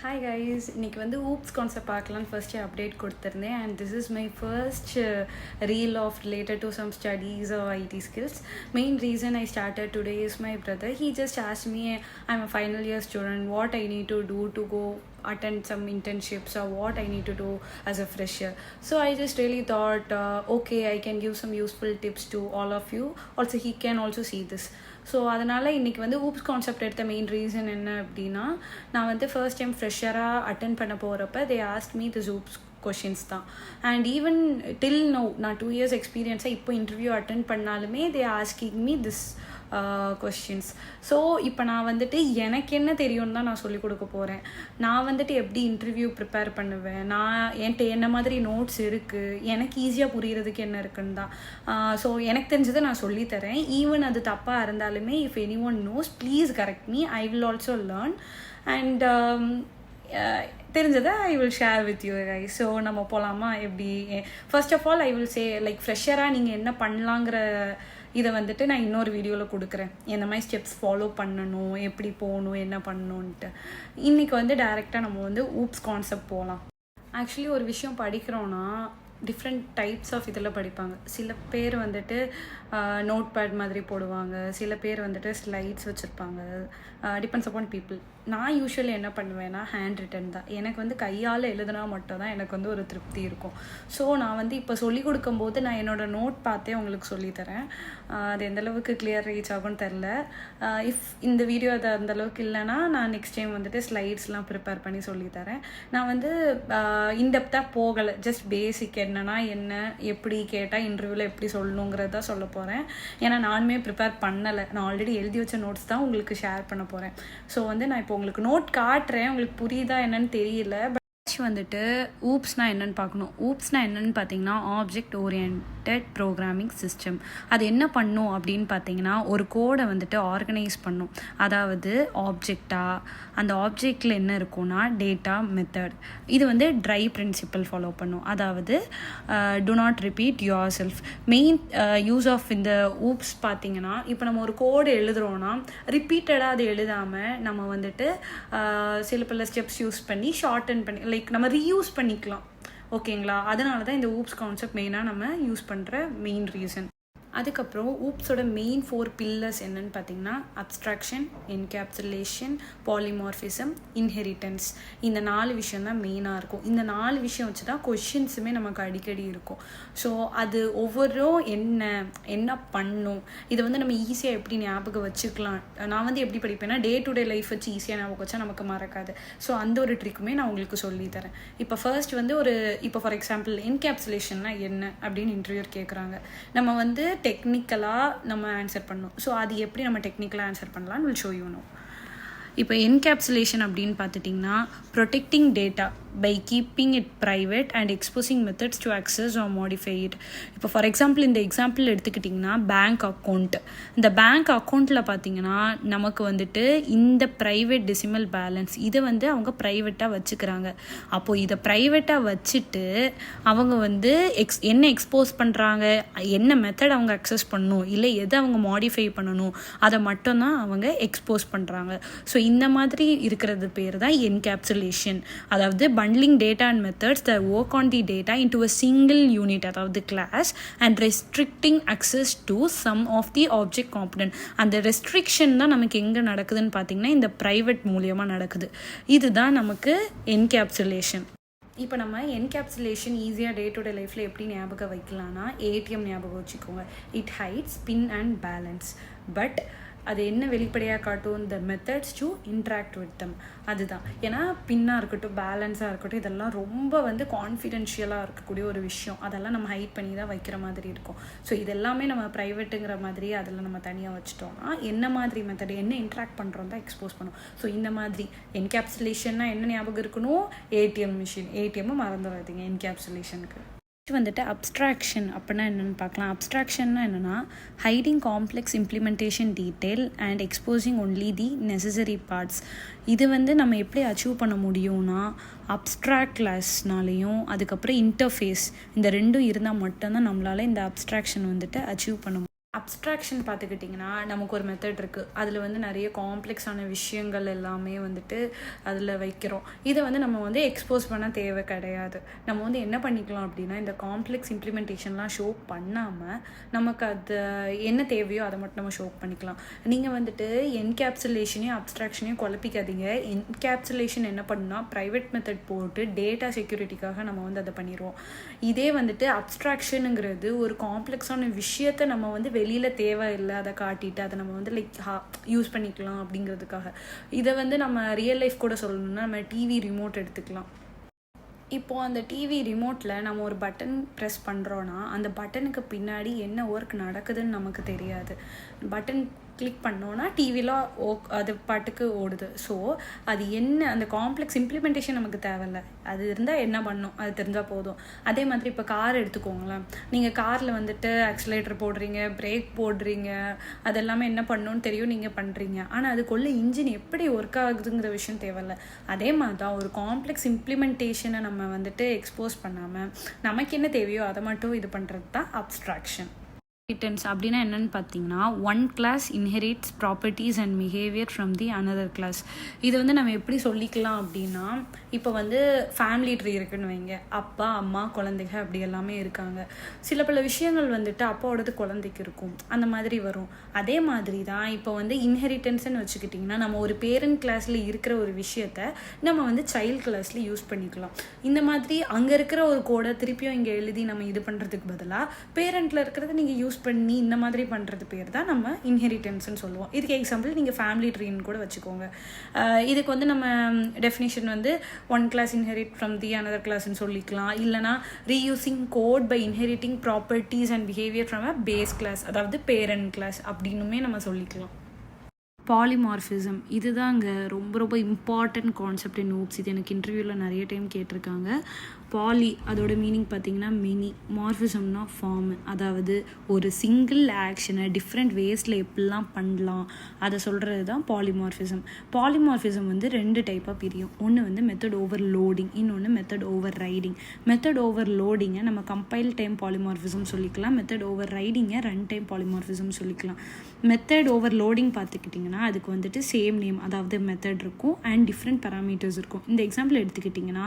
Hi guys, இன்னைக்கு வந்து oops concept பார்க்கலான்னு ஃபர்ஸ்ட் அப்டேட் கொடுத்துருந்தேன் and this is my first reel of related to some studies or IT skills. Main reason I started today is my brother. He just asked me, I'm a final year student, what I need to do to go attend some internships or what I need to do as a fresher. So I just really thought, okay, I can give some useful tips to all of you. Also, he can also see this. So அதனால் இன்றைக்கி வந்து oops concept எடுத்த main reason என்ன அப்படின்னா, நான் வந்து first time ஃப்ரெஷராக attend பண்ண போகிறப்ப they ask me this oops questions தான். அண்ட் ஈவன் டில் நோ நான் 2 years எக்ஸ்பீரியன்ஸாக இப்போ இன்டர்வியூ அட்டன் பண்ணாலுமே தே asking me this questions. So இப்போ நான் வந்துட்டு எனக்கு என்ன தெரியும்னு தான் நான் சொல்லிக் கொடுக்க போகிறேன். நான் வந்துட்டு எப்படி இன்டர்வியூ ப்ரிப்பேர் பண்ணுவேன், நான் என்கிட்ட என்ன மாதிரி நோட்ஸ் இருக்குது, எனக்கு ஈஸியாக புரிகிறதுக்கு என்ன இருக்குன்னு தான். ஸோ எனக்கு தெரிஞ்சதை நான் சொல்லித்தரேன். ஈவன் அது தப்பாக இருந்தாலுமே if any one knows please correct me, I will also learn. And தெரிஞ்சதை I will share with you guys. So நம்ம போகலாமா? எப்படி first of all I will say like ஃப்ரெஷராக நீங்கள் என்ன பண்ணலாங்கிற இதை வந்துட்டு நான் இன்னொரு வீடியோவில் கொடுக்குறேன். எந்த மாதிரி ஸ்டெப்ஸ் ஃபாலோ பண்ணணும், எப்படி போகணும், என்ன பண்ணணுன்ட்டு. இன்றைக்கி வந்து டைரெக்டாக நம்ம வந்து ஊப்ஸ் கான்செப்ட் போகலாம். ஆக்சுவலி ஒரு விஷயம் படிக்கிறோன்னா டிஃப்ரெண்ட் டைப்ஸ் ஆஃப் இதில் படிப்பாங்க. சில பேர் வந்துட்டு நோட் பேட் மாதிரி போடுவாங்க, சில பேர் வந்துட்டு ஸ்லைட்ஸ் வச்சுருப்பாங்க. Depends upon people. நான் யூஸ்வலி என்ன பண்ணுவேன்னா ஹேண்ட் ரிட்டன் தான். எனக்கு வந்து கையால் எழுதுனா மட்டும் தான் எனக்கு வந்து ஒரு திருப்தி இருக்கும். ஸோ நான் வந்து இப்போ சொல்லிக் கொடுக்கும்போது நான் என்னோடய நோட் பார்த்தே உங்களுக்கு சொல்லித்தரேன். அது எந்தளவுக்கு கிளியர் ரீச் ஆகும்னு தெரில. இஃப் இந்த வீடியோ அது அந்தளவுக்கு இல்லைன்னா நான் நெக்ஸ்ட் டைம் வந்துட்டு ஸ்லைட்ஸ்லாம் ப்ரிப்பேர் பண்ணி சொல்லித்தரேன். நான் வந்து இன்டெப்த்தாக போகலை, ஜஸ்ட் பேசிக் என்னன்னா என்ன, எப்படி கேட்டால் இன்டர்வியூவில் எப்படி சொல்லணுங்கிறத சொல்ல போகிறேன். ஏன்னா நானுமே ப்ரிப்பேர் பண்ணலை, நான் ஆல்ரெடி எழுதி வச்ச நோட்ஸ் தான் உங்களுக்கு ஷேர் பண்ண போகிறேன். ஸோ வந்து நான் இப்போ உங்களுக்கு நோட் காட்டுறேன், உங்களுக்கு புரியுதா என்னன்னு தெரியல. பட் வந்துட்டு ஊப்ஸ்னால் என்னென்னு பார்க்கணும். ஊப்ஸ்னால் என்னென்னு பார்த்தீங்கன்னா ஆப்ஜெக்ட் ஓரியன்டட் ப்ரோக்ராமிங் சிஸ்டம். அது என்ன பண்ணும் அப்படின்னு பார்த்தீங்கன்னா ஒரு கோடை வந்துட்டு ஆர்கனைஸ் பண்ணும். அதாவது ஆப்ஜெக்டாக அந்த ஆப்ஜெக்டில் என்ன இருக்கும்னா டேட்டா, மெத்தட். இது வந்து ட்ரை பிரின்சிபல் ஃபாலோ பண்ணும். அதாவது do not repeat yourself. Main use of இந்த ஊப்ஸ் பார்த்தீங்கன்னா, இப்போ நம்ம ஒரு கோடு எழுதுகிறோன்னா ரிப்பீட்டடாக அது எழுதாமல் நம்ம வந்துட்டு சில பல ஸ்டெப்ஸ் யூஸ் பண்ணி ஷார்டன் பண்ணி லைக் நம்ம ரீயூஸ் பண்ணிக்கலாம். ஓகேங்களா? அதனால தான் இந்த ஊப்ஸ் கான்செப்ட் மெயினாக நம்ம யூஸ் பண்ணுற மெயின் ரீசன். அதுக்கப்புறம் ஊப்ஸோட மெயின் 4 பில்லர்ஸ் என்னன்னு பார்த்தீங்கன்னா அப்ஸ்ட்ராக்ஷன், என்கேப்சுலேஷன், பாலிமார்ஃபிசம், இன்ஹெரிட்டன்ஸ். இந்த 4 விஷயம் தான் மெயினாக இருக்கும். இந்த 4 விஷயம் வச்சு தான் கொஷின்ஸுமே நமக்கு அடிக்கடி இருக்கும். ஸோ அது ஒவ்வொரும் என்ன பண்ணும், இதை வந்து நம்ம ஈஸியாக எப்படி ஞாபகம் வச்சுக்கலாம். நான் வந்து எப்படி படிப்பேன்னா டே டு டே லைஃப் வச்சு ஈஸியாக ஞாபகம் வச்சா நமக்கு மறக்காது. ஸோ அந்த ஒரு ட்ரிக்குமே நான் உங்களுக்கு சொல்லித்தரேன். இப்போ ஃபர்ஸ்ட் வந்து இப்போ ஃபார் எக்ஸாம்பிள் என்கேப்சுலேஷன்னா என்ன அப்படின்னு இன்டர்வியூர் கேட்குறாங்க. நம்ம வந்து டெக்னிக்கலாக நம்ம ஆன்சர் பண்ணணும். ஸோ அது எப்படி நம்ம டெக்னிக்கலாக ஆன்சர் பண்ணலாம்னு வில் ஷோ யூ நோ. இப்போ என்கேப்சுலேஷன் அப்படின்னு பார்த்துட்டிங்கன்னா protecting data by keeping it private and exposing methods to access or modify it. இப்போ ஃபார் எக்ஸாம்பிள் இந்த எக்ஸாம்பிள் எடுத்துக்கிட்டிங்கன்னா பேங்க் அக்கௌண்ட். இந்த பேங்க் அக்கௌண்ட்டில் பார்த்தீங்கன்னா நமக்கு வந்துட்டு இந்த ப்ரைவேட் டெசிமல் பேலன்ஸ் இதை வந்து அவங்க ப்ரைவேட்டாக வச்சுக்கிறாங்க. அப்போது இதை ப்ரைவேட்டாக வச்சுட்டு அவங்க வந்து என்ன எக்ஸ்போஸ் பண்ணுறாங்க, என்ன மெத்தட் அவங்க அக்சஸ் பண்ணணும், இல்லை எதை அவங்க மாடிஃபை பண்ணணும், அதை மட்டும்தான் அவங்க எக்ஸ்போஸ் பண்ணுறாங்க. ஸோ இந்த மாதிரி இருக்கிறது பேர் தான் என்கேப்சுலேஷன். அதாவது bundling data and methods that work on the data into a single unit, அதாவது class, and restricting access to some of the object component. அந்த ரெஸ்ட்ரிக்ஷன் தான் நமக்கு எங்கே நடக்குதுன்னு பார்த்தீங்கன்னா இந்த ப்ரைவேட் மூலியமாக நடக்குது. இதுதான் நமக்கு என்கேப்சுலேஷன். இப்போ நம்ம என்கேப்சுலேஷன் ஈஸியாக டே டு டே லைஃப்பில் எப்படி ஞாபகம் வைக்கலாம்னா ஏடிஎம் ஞாபகம் வச்சுக்கோங்க. It hides PIN and balance. But அது என்ன வெளிப்படையாக காட்டும், இந்த methods to interact with them. அதுதான். ஏன்னா பின்னாக இருக்கட்டும், பேலன்ஸாக இருக்கட்டும், இதெல்லாம் ரொம்ப வந்து கான்ஃபிடென்ஷியலாக இருக்கக்கூடிய ஒரு விஷயம். அதெல்லாம் நம்ம ஹைட் பண்ணி தான் வைக்கிற மாதிரி இருக்கும். ஸோ இதெல்லாமே நம்ம ப்ரைவேட்டுங்கிற மாதிரி அதெல்லாம் நம்ம தனியாக வச்சுட்டோம்னா என்ன மாதிரி மெத்தட், என்ன இன்ட்ராக்ட் பண்ணுறோம் தான் எக்ஸ்போஸ் பண்ணும். ஸோ இந்த மாதிரி என்கேப்சுலேஷன்னா என்ன ஞாபகம் இருக்கணும், ஏடிஎம் மிஷின். ஏடிஎம்மும் மறந்துடாதீங்க என்கேப்சுலேஷனுக்கு. வந்துட்டு அப்ஸ்ட்ராக்ஷன் அப்படின்னா என்னென்னு பார்க்கலாம். அப்ஸ்ட்ராக்ஷன்னா என்னென்னா hiding complex implementation detail and exposing only the necessary parts. இது வந்து நம்ம எப்படி அச்சீவ் பண்ண முடியும்னா அப்ஸ்ட்ராக்ட் கிளாஸ்னாலையும் அதுக்கப்புறம் இன்டர்ஃபேஸ், இந்த ரெண்டும் இருந்தால் மட்டும்தான் நம்மளால் இந்த அப்ஸ்ட்ராக்ஷன் வந்துட்டு அச்சீவ் பண்ண முடியும். அப்ஸ்ட்ராக்ஷன் பார்த்துக்கிட்டிங்கன்னா நமக்கு ஒரு மெத்தட் இருக்குது. அதில் வந்து நிறைய காம்ப்ளெக்ஸான விஷயங்கள் எல்லாமே வந்துட்டு அதில் வைக்கிறோம். இதை வந்து நம்ம வந்து எக்ஸ்போஸ் பண்ண தேவை கிடையாது. நம்ம வந்து என்ன பண்ணிக்கலாம் அப்படின்னா, இந்த காம்ப்ளெக்ஸ் இம்ப்ளிமெண்டேஷன்லாம் ஷோ பண்ணாமல் நமக்கு அது என்ன தேவையோ அதை மட்டும் நம்ம ஷோ பண்ணிக்கலாம். நீங்கள் வந்துட்டு என்கேப்சுலேஷனையும் அப்ஸ்ட்ராக்ஷனையும் குழப்பிக்காதீங்க. என்கேப்சுலேஷன் என்ன பண்ணுன்னா, ப்ரைவேட் மெத்தட் போட்டு டேட்டா செக்யூரிட்டிக்காக நம்ம வந்து அதை பண்ணிடுவோம். இதே வந்துட்டு அப்ஸ்ட்ராக்ஷனுங்கிறது ஒரு காம்ப்ளெக்ஸான விஷயத்தை நம்ம வந்து வெளியில் தேவையில்லை அதை காட்டிட்டு அதை நம்ம வந்து யூஸ் பண்ணிக்கலாம் அப்படிங்கிறதுக்காக. இதை வந்து நம்ம ரியல் லைஃப் கூட சொல்லணும்னா நம்ம டிவி ரிமோட் எடுத்துக்கலாம். இப்போது அந்த டிவி ரிமோட்டில் நம்ம ஒரு பட்டன் ப்ரெஸ் பண்ணுறோன்னா அந்த பட்டனுக்கு பின்னாடி என்ன ஒர்க் நடக்குதுன்னு நமக்கு தெரியாது. பட்டன் கிளிக் பண்ணோன்னா டிவியில் அது பாட்டுக்கு ஓடுது. ஸோ அது என்ன அந்த காம்ப்ளெக்ஸ் இம்ப்ளிமெண்டேஷன் நமக்கு தேவையில்லை. அது இருந்தால் என்ன பண்ணும் அது தெரிஞ்சால் போதும். அதே மாதிரி இப்போ கார் எடுத்துக்கோங்களேன். நீங்கள் காரில் வந்துட்டு ஆக்சிலேட்டர் போடுறீங்க, பிரேக் போடுறீங்க, அதெல்லாமே என்ன பண்ணணும்னு தெரியும், நீங்கள் பண்ணுறீங்க. ஆனால் அதுக்குள்ளே இன்ஜின் எப்படி ஒர்க் ஆகுதுங்கிற விஷயம் தேவையில்லை. அதே மாதிரி தான் ஒரு காம்ப்ளெக்ஸ் இம்ப்ளிமெண்டேஷனை நம்ம வந்துட்டு எக்ஸ்போஸ் பண்ணாமல் நமக்கு என்ன தேவையோ அதை மட்டும் இது பண்ணுறது தான் அப்ஸ்ட்ராக்ஷன். இன்ஹெரிட்டன்ஸ் அப்படின்னா என்னன்னு பார்த்தீங்கன்னா, one class inherits properties and behaviour from the another class. இது வந்து நம்ம எப்படி சொல்லிக்கலாம் அப்படின்னா, இப்போ வந்து ஃபேமிலி ட்ரீ இருக்குன்னு வைங்க. அப்பா, அம்மா, குழந்தைங்க அப்படி எல்லாமே இருக்காங்க. சில பல விஷயங்கள் வந்துட்டு அப்பாவோடது குழந்தைக்கு இருக்கும், அந்த மாதிரி வரும். அதே மாதிரி தான் இப்போ வந்து இன்ஹெரிட்டன்ஸ்ன்னு வச்சுக்கிட்டிங்கன்னா, நம்ம ஒரு பேரண்ட் கிளாஸில் இருக்கிற ஒரு விஷயத்த நம்ம வந்து சைல்டு கிளாஸில் யூஸ் பண்ணிக்கலாம். இந்த மாதிரி அங்கே இருக்கிற ஒரு கோடை திருப்பியும் இங்கே எழுதி நம்ம இது பண்ணுறதுக்கு பதிலாக பேரண்ட்டில் இருக்கிறத நீங்கள் யூஸ் பண்ணி இந்த மாதிரி பண்ணுறது பேர் தான் நம்ம இன்ஹெரிட்டன்ஸ்னு சொல்லுவோம். இதுக்கு எக்ஸாம்பிள் நீங்கள் ஃபேமிலி ட்ரீன்னு கூட வச்சுக்கோங்க. இதுக்கு வந்து நம்ம டெஃபினேஷன் வந்து one class inherit from the another கிளாஸ்ன்னு சொல்லிக்கலாம். இல்லைனா reusing code by inheriting properties and behaviour from a base class, அதாவது பேரண்ட் கிளாஸ் அப்படின்னுமே நம்ம சொல்லிக்கலாம். பாலிமார்ஃபிசம் இதுதான் இங்கே ரொம்ப ரொம்ப இம்பார்ட்டன்ட் கான்செப்ட் இன் ஓப்ஸ். இது எனக்கு இன்டர்வியூவில் நிறைய டைம் கேட்டிருக்காங்க. பாலி அதோட மீனிங் பார்த்திங்கன்னா மெனி, மார்ஃபிசம்னா ஃபார்மு, அதாவது ஒரு சிங்கிள் ஆக்ஷனை டிஃப்ரெண்ட் வேஸில் எப்படிலாம் பண்ணலாம் அதை சொல்கிறது தான் பாலிமார்ஃபிசம். பாலிமார்ஃபிசம் வந்து ரெண்டு டைப்பாக பிரியும். ஒன்று வந்து மெத்தட் ஓவர் லோடிங், இன்னொன்று மெத்தட் ஓவர் ரைடிங். மெத்தட் ஓவர் லோடிங்கை நம்ம கம்பைல் டைம் பாலிமார்ஃபிசம் சொல்லிக்கலாம். மெத்தட் ஓவர் ரைடிங்கை ரன் டைம் பாலிமார்ஃபிசம் சொல்லிக்கலாம். மெத்தட் ஓவர் லோடிங் பார்த்துக்கிட்டிங்கன்னா அதுக்கு வந்துட்டு சேம் நேம், அதாவது மெத்தட் இருக்கும் அண்ட் டிஃப்ரெண்ட் பேராமீட்டர்ஸ் இருக்கும். இந்த எக்ஸாம்பிள் எடுத்துக்கிட்டிங்கன்னா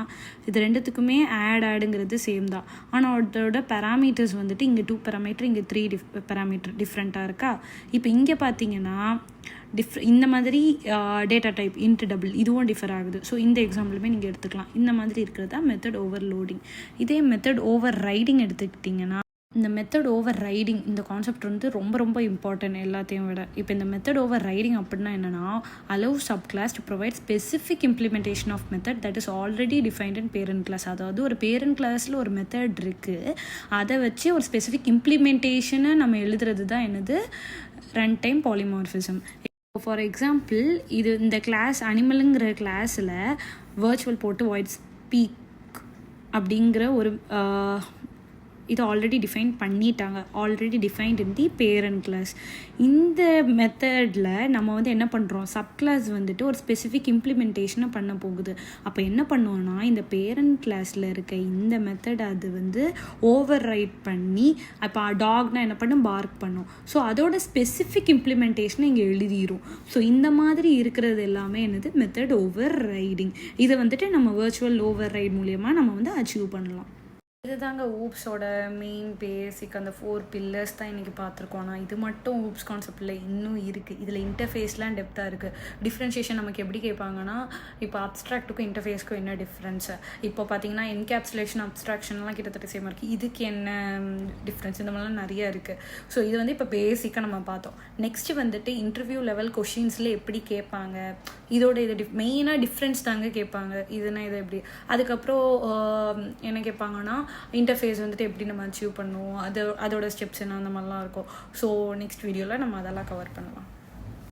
இது ரெண்டுத்துக்குமே ஆடுங்கிறது சேம் தான். ஆனால் அதோட பேராமீட்டர்ஸ் வந்துட்டு இங்கே 2 பேராமீட்டர், இங்கே 3 பேராமீட்டர் டிஃப்ரெண்ட்டாக இருக்கா. இப்போ இங்கே பார்த்தீங்கன்னா இந்த மாதிரி டேட்டா டைப் இன்ட் டபுள் இதுவும் டிஃபர் ஆகுது. ஸோ இந்த எக்ஸாம்பிளுமே நீங்கள் எடுத்துக்கலாம். இந்த மாதிரி இருக்கிறது தான் மெத்தட் ஓவர் லோடிங். இதே மெத்தட் ஓவர் ரைடிங் எடுத்துக்கிட்டிங்கன்னா, இந்த மெத்தட் ஓவர் ரைடிங் இந்த கான்செப்ட் வந்து ரொம்ப ரொம்ப இம்பார்ட்டன்ட் எல்லாத்தையும் விட. இப்போ இந்த மெத்தட் ஓவர் ரைடிங் அப்படின்னா என்னென்னா, allow subclass to provide specific implementation of method that is already defined in parent class. அதாவது ஒரு பேரண்ட் கிளாஸில் ஒரு மெத்தட் இருக்குது, அதை வச்சு ஒரு ஸ்பெசிஃபிக் இம்ப்ளிமெண்டேஷனை நம்ம எழுதுறது தான் என்னது run time polymorphism. For example இது இந்த கிளாஸ் அனிமலுங்கிற கிளாஸில் வர்ச்சுவல் போட்டு வாய்ட் ஸ்பீக் அப்படிங்கிற ஒரு இது ஆல்ரெடி டிஃபைன் பண்ணிட்டாங்க, already defined in the parent class. இந்த மெத்தடில் நம்ம வந்து என்ன பண்ணுறோம், சப் கிளாஸ் வந்துட்டு ஒரு ஸ்பெசிஃபிக் இம்ப்ளிமெண்டேஷனை பண்ண போகுது. அப்போ என்ன பண்ணுவோன்னா, இந்த பேரண்ட் கிளாஸில் இருக்க இந்த மெத்தட் அது வந்து ஓவர் ரைட் பண்ணி, இப்போ டாக்னா என்ன பண்ணும், பார்க் பண்ணும். ஸோ அதோட ஸ்பெசிஃபிக் இம்ப்ளிமெண்டேஷனை இங்கே எழுதிடும். ஸோ இந்த மாதிரி இருக்கிறது எல்லாமே என்னது மெத்தட் ஓவர் ரைடிங். இதை வந்துட்டு நம்ம வர்ச்சுவல் ஓவர் ரைட் மூலியமாக நம்ம வந்து அச்சீவ் பண்ணலாம். இதுதாங்க ஊப்ஸோட மெயின் பேசிக். அந்த 4 பில்லர்ஸ் தான் இன்றைக்கி பார்த்துருக்கோம். ஆனால் இது மட்டும் ஊப்ஸ் கான்செப்டில் இன்னும் இருக்குது. இதில் இன்டர்ஃபேஸ்லாம் டெப்த்தாக இருக்குது. டிஃப்ரென்ஷியேஷன் நமக்கு எப்படி கேட்பாங்கன்னா, இப்போ அப்ஸ்ட்ராக்ட்டுக்கும் இன்டர்ஃபேஸ்க்கும் என்ன டிஃப்ரென்ஸு, இப்போ பார்த்தீங்கன்னா என்கேப்சுலேஷன் அப்ஸ்ட்ராக்ஷன்லாம் கிட்டத்தட்ட சேமாக இருக்குது. இதுக்கு என்ன டிஃப்ரென்ஸ், இந்த மாதிரிலாம் நிறையா இருக்குது. ஸோ இது வந்து இப்போ பேசிக்காக நம்ம பார்த்தோம். நெக்ஸ்ட்டு வந்துட்டு இன்டர்வியூ லெவல் கொஷின்ஸில் எப்படி கேட்பாங்க, இதோட இது மெயினாக டிஃப்ரென்ஸ் தாங்க கேட்பாங்க. இதுனா இது எப்படி, அதுக்கப்புறம் என்ன கேட்பாங்கன்னா இன்டர்ஃபேஸ் வந்துட்டு எப்படி நம்ம அச்சீவ் பண்ணுவோம், அதோட ஸ்டெப்ஸ் என்ன, அந்த மாதிரிலாம் இருக்கும். ஸோ நெக்ஸ்ட் வீடியோவில் நம்ம அதெல்லாம் கவர் பண்ணலாம்.